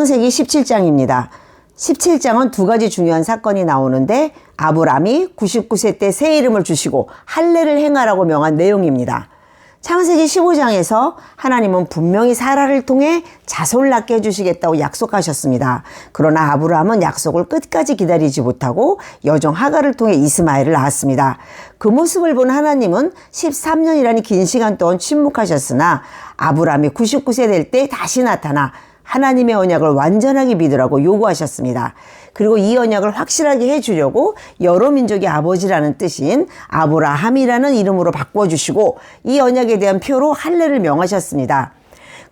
창세기 17장입니다. 17장은 두 가지 중요한 사건이 나오는데 아브람이 99세 때 새 이름을 주시고 할례를 행하라고 명한 내용입니다. 창세기 15장에서 하나님은 분명히 사라를 통해 자손을 낳게 해주시겠다고 약속하셨습니다. 그러나 아브람은 약속을 끝까지 기다리지 못하고 여종 하갈을 통해 이스마엘을 낳았습니다. 그 모습을 본 하나님은 13년이라는 긴 시간 동안 침묵하셨으나 아브람이 99세 될 때 다시 나타나 하나님의 언약을 완전하게 믿으라고 요구하셨습니다. 그리고 이 언약을 확실하게 해주려고 여러 민족의 아버지라는 뜻인 아브라함이라는 이름으로 바꿔주시고 이 언약에 대한 표로 할례를 명하셨습니다.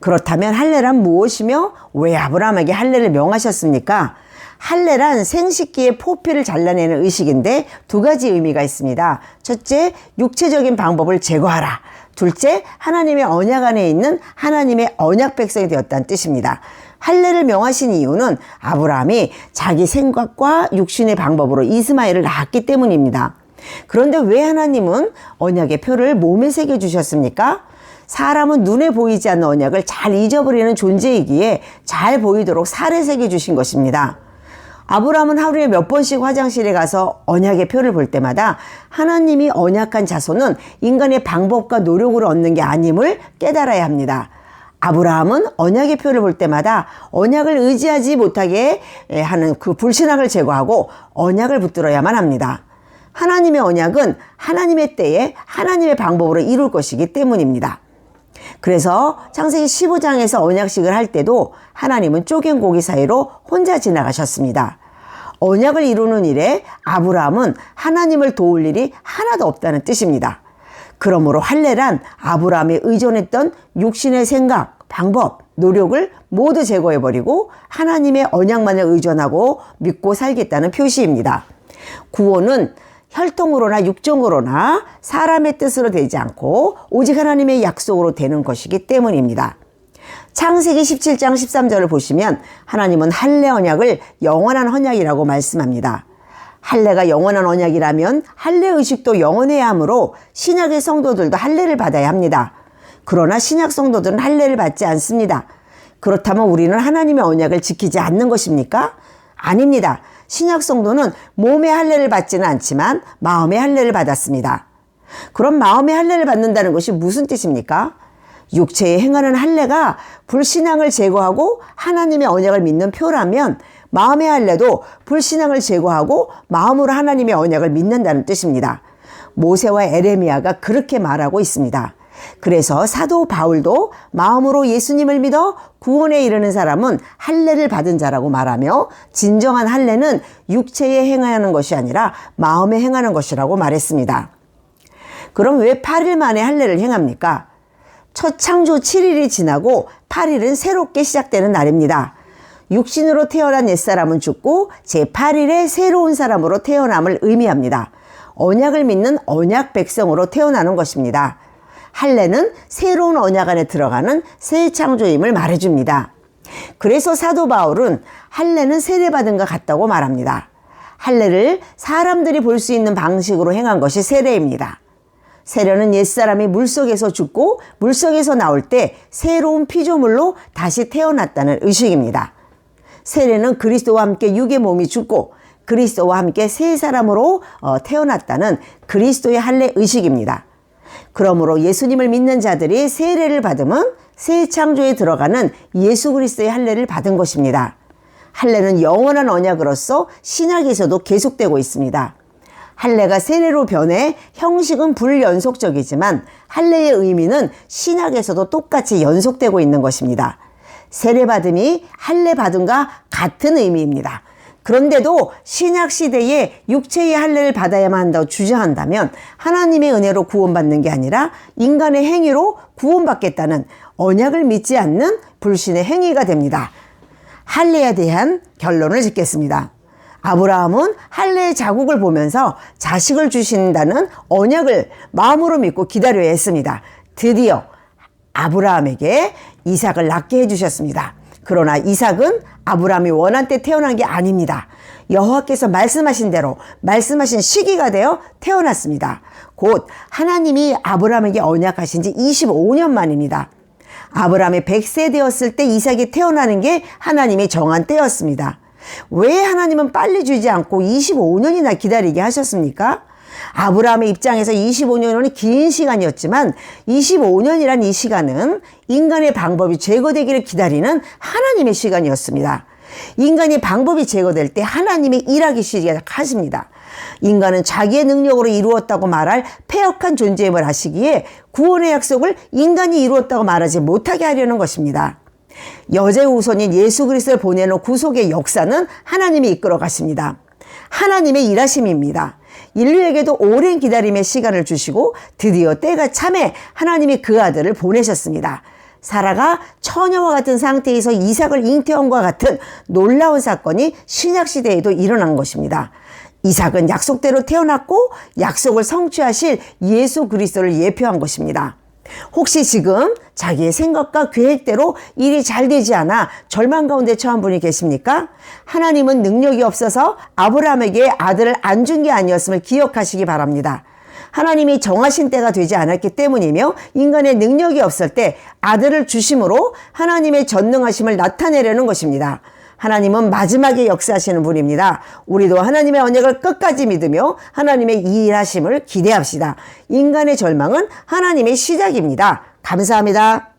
그렇다면 할례란 무엇이며 왜 아브라함에게 할례를 명하셨습니까? 할례란 생식기의 포피를 잘라내는 의식인데 두 가지 의미가 있습니다. 첫째, 육체적인 방법을 제거하라. 둘째, 하나님의 언약 안에 있는 하나님의 언약 백성이 되었다는 뜻입니다. 할례를 명하신 이유는 아브라함이 자기 생각과 육신의 방법으로 이스마엘을 낳았기 때문입니다. 그런데 왜 하나님은 언약의 표를 몸에 새겨 주셨습니까? 사람은 눈에 보이지 않는 언약을 잘 잊어버리는 존재이기에 잘 보이도록 살에 새겨 주신 것입니다. 아브라함은 하루에 몇 번씩 화장실에 가서 언약의 표를 볼 때마다 하나님이 언약한 자손은 인간의 방법과 노력으로 얻는 게 아님을 깨달아야 합니다. 아브라함은 언약의 표를 볼 때마다 언약을 의지하지 못하게 하는 그 불신앙을 제거하고 언약을 붙들어야만 합니다. 하나님의 언약은 하나님의 때에 하나님의 방법으로 이룰 것이기 때문입니다. 그래서 창세기 15장에서 언약식을 할 때도 하나님은 쪼갠 고기 사이로 혼자 지나가셨습니다. 언약을 이루는 일에 아브라함은 하나님을 도울 일이 하나도 없다는 뜻입니다. 그러므로 할례란 아브라함이 의존했던 육신의 생각, 방법, 노력을 모두 제거해버리고 하나님의 언약만을 의존하고 믿고 살겠다는 표시입니다. 구원은 혈통으로나 육정으로나 사람의 뜻으로 되지 않고 오직 하나님의 약속으로 되는 것이기 때문입니다. 창세기 17장 13절을 보시면 하나님은 할례 언약을 영원한 언약이라고 말씀합니다. 할례가 영원한 언약이라면 할례 의식도 영원해야 하므로 신약의 성도들도 할례를 받아야 합니다. 그러나 신약 성도들은 할례를 받지 않습니다. 그렇다면 우리는 하나님의 언약을 지키지 않는 것입니까? 아닙니다. 신약 성도는 몸의 할례를 받지는 않지만 마음의 할례를 받았습니다. 그럼 마음의 할례를 받는다는 것이 무슨 뜻입니까? 육체에 행하는 할례가 불신앙을 제거하고 하나님의 언약을 믿는 표라면 마음의 할례도 불신앙을 제거하고 마음으로 하나님의 언약을 믿는다는 뜻입니다. 모세와 에레미야가 그렇게 말하고 있습니다. 그래서 사도 바울도 마음으로 예수님을 믿어 구원에 이르는 사람은 할례를 받은 자라고 말하며 진정한 할례는 육체에 행하는 것이 아니라 마음에 행하는 것이라고 말했습니다. 그럼 왜 8일 만에 할례를 행합니까? 첫 창조 7일이 지나고 8일은 새롭게 시작되는 날입니다. 육신으로 태어난 옛사람은 죽고 제8일에 새로운 사람으로 태어남을 의미합니다. 언약을 믿는 언약 백성으로 태어나는 것입니다. 할례는 새로운 언약 안에 들어가는 새 창조임을 말해줍니다. 그래서 사도 바울은 할례는 세례받은 것 같다고 말합니다. 할례를 사람들이 볼 수 있는 방식으로 행한 것이 세례입니다. 세례는 옛사람이 물속에서 죽고 물속에서 나올 때 새로운 피조물로 다시 태어났다는 의식입니다. 세례는 그리스도와 함께 육의 몸이 죽고 그리스도와 함께 새 사람으로 태어났다는 그리스도의 할례 의식입니다. 그러므로 예수님을 믿는 자들이 세례를 받으면 새 창조에 들어가는 예수 그리스도의 할례를 받은 것입니다. 할례는 영원한 언약으로서 신약에서도 계속되고 있습니다. 할례가 세례로 변해 형식은 불연속적이지만 할례의 의미는 신약에서도 똑같이 연속되고 있는 것입니다. 세례받음이 할례 받음과 같은 의미입니다. 그런데도 신약 시대에 육체의 할례를 받아야만 한다고 주장한다면 하나님의 은혜로 구원받는 게 아니라 인간의 행위로 구원받겠다는 언약을 믿지 않는 불신의 행위가 됩니다. 할례에 대한 결론을 짓겠습니다. 아브라함은 할례의 자국을 보면서 자식을 주신다는 언약을 마음으로 믿고 기다려야 했습니다. 드디어 아브라함에게 이삭을 낳게 해주셨습니다. 그러나 이삭은 아브라함이 원한 때 태어난 게 아닙니다. 여호와께서 말씀하신 대로 말씀하신 시기가 되어 태어났습니다. 곧 하나님이 아브라함에게 언약하신 지 25년 만입니다. 아브라함이 100세 되었을 때 이삭이 태어나는 게 하나님이 정한 때였습니다. 왜 하나님은 빨리 주지 않고 25년이나 기다리게 하셨습니까? 아브라함의 입장에서 25년은 긴 시간이었지만 25년이란 이 시간은 인간의 방법이 제거되기를 기다리는 하나님의 시간이었습니다. 인간의 방법이 제거될 때 하나님의 일하기 시작하십니다. 인간은 자기의 능력으로 이루었다고 말할 패역한 존재임을 아시기에 구원의 약속을 인간이 이루었다고 말하지 못하게 하려는 것입니다. 여자의 우선인 예수 그리스도를 보내는 구속의 역사는 하나님이 이끌어 가십니다. 하나님의 일하심입니다. 인류에게도 오랜 기다림의 시간을 주시고 드디어 때가 참에 하나님이 그 아들을 보내셨습니다. 사라가 처녀와 같은 상태에서 이삭을 잉태함과 같은 놀라운 사건이 신약시대에도 일어난 것입니다. 이삭은 약속대로 태어났고 약속을 성취하실 예수 그리스도를 예표한 것입니다. 혹시 지금 자기의 생각과 계획대로 일이 잘 되지 않아 절망 가운데 처한 분이 계십니까? 하나님은 능력이 없어서 아브라함에게 아들을 안 준 게 아니었음을 기억하시기 바랍니다. 하나님이 정하신 때가 되지 않았기 때문이며 인간의 능력이 없을 때 아들을 주심으로 하나님의 전능하심을 나타내려는 것입니다. 하나님은 마지막에 역사하시는 분입니다. 우리도 하나님의 언약을 끝까지 믿으며 하나님의 이 일하심을 기대합시다. 인간의 절망은 하나님의 시작입니다. 감사합니다.